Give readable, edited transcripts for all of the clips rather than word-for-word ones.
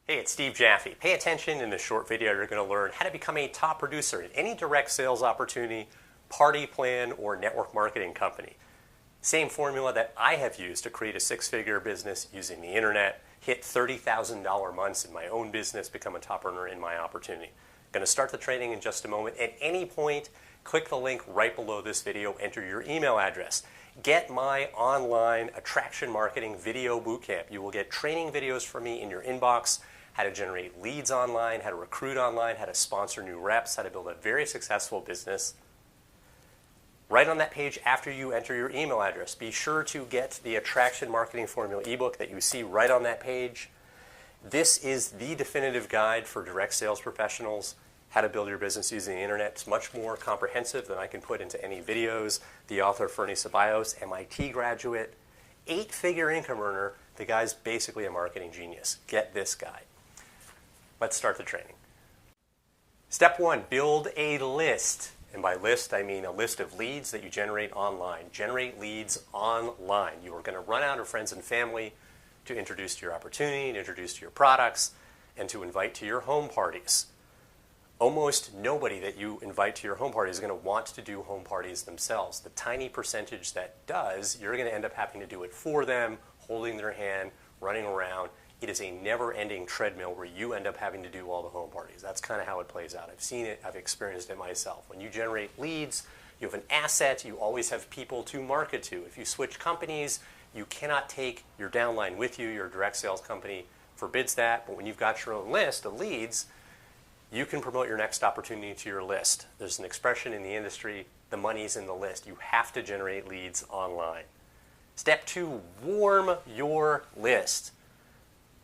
Hey, it's Steve Jaffe. Pay attention. In this short video, you're going to learn how to become a top producer in any direct sales opportunity, party plan, or network marketing company. Same formula that I have used to create a six-figure business using the internet, hit $30,000 months in my own business, become a top earner in my opportunity. I'm going to start the training in just a moment. At any point, click the link right below this video, enter your email address. Get my online attraction marketing video bootcamp. You will get training videos from me in your inbox, how to generate leads online, how to recruit online, how to sponsor new reps, how to build a very successful business. Right on that page after you enter your email address, be sure to get the Attraction Marketing Formula ebook that you see right on that page. This is the definitive guide for direct sales professionals, how to build your business using the internet. It's much more comprehensive than I can put into any videos. The author, Fernie Ceballos, MIT graduate, 8-figure income earner. The guy's basically a marketing genius. Get this guide. Let's start the training. Step 1, build a list. And by list, I mean a list of leads that you generate online. Generate leads online. You are going to run out of friends and family to introduce to your opportunity, to introduce to your products, and to invite to your home parties. Almost nobody that you invite to your home party is going to want to do home parties themselves. The tiny percentage that does, you're going to end up having to do it for them, holding their hand, running around. It is a never-ending treadmill where you end up having to do all the home parties. That's kind of how it plays out. I've seen it. I've experienced it myself. When you generate leads, you have an asset. You always have people to market to. If you switch companies, you cannot take your downline with you. Your direct sales company forbids that. But when you've got your own list of leads, you can promote your next opportunity to your list. There's an expression in the industry, the money's in the list. You have to generate leads online. Step 2, warm your list.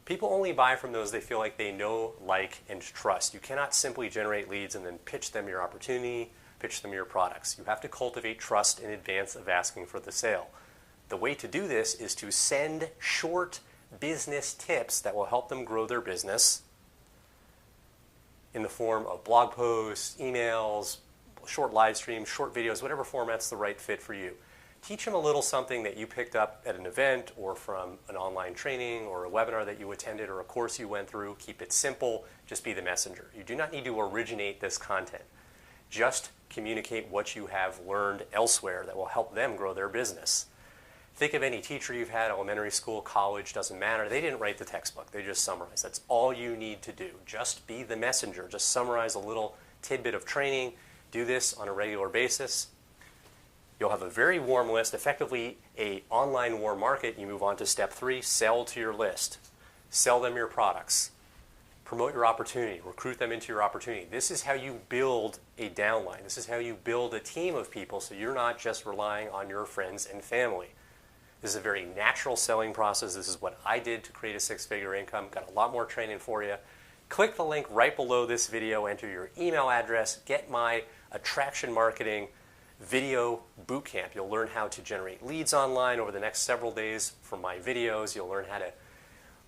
People only buy from those they feel like they know, like, and trust. You cannot simply generate leads and then pitch them your opportunity, pitch them your products. You have to cultivate trust in advance of asking for the sale. The way to do this is to send short business tips that will help them grow their business in the form of blog posts, emails, short live streams, short videos, whatever format's the right fit for you. Teach them a little something that you picked up at an event or from an online training or a webinar that you attended or a course you went through. Keep it simple. Just be the messenger. You do not need to originate this content. Just communicate what you have learned elsewhere that will help them grow their business. Think of any teacher you've had, elementary school, college, doesn't matter. They didn't write the textbook. They just summarized. That's all you need to do. Just be the messenger. Just summarize a little tidbit of training. Do this on a regular basis. You'll have a very warm list, effectively an online warm market. You move on to step 3, sell to your list. Sell them your products. Promote your opportunity. Recruit them into your opportunity. This is how you build a downline. This is how you build a team of people so you're not just relying on your friends and family. This is a very natural selling process. This is what I did to create a six-figure income. Got a lot more training for you. Click the link right below this video. Enter your email address. Get my attraction marketing video bootcamp. You'll learn how to generate leads online over the next several days from my videos. You'll learn how to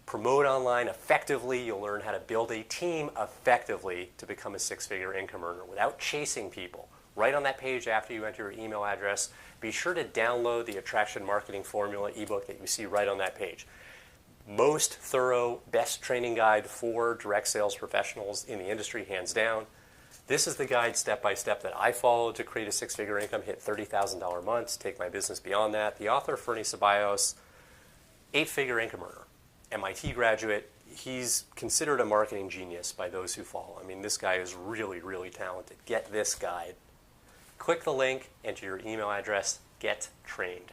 promote online effectively. You'll learn how to build a team effectively to become a six-figure income earner without chasing people. Right on that page after you enter your email address, be sure to download the Attraction Marketing Formula ebook that you see right on that page. Most thorough, best training guide for direct sales professionals in the industry, hands down. This is the guide step by step that I followed to create a six-figure income, hit $30,000 months, take my business beyond that. The author, Fernie Ceballos, 8-figure income earner, MIT graduate. He's considered a marketing genius by those who follow. I mean, this guy is really, really talented. Get this guide. Click the link, enter your email address, get trained.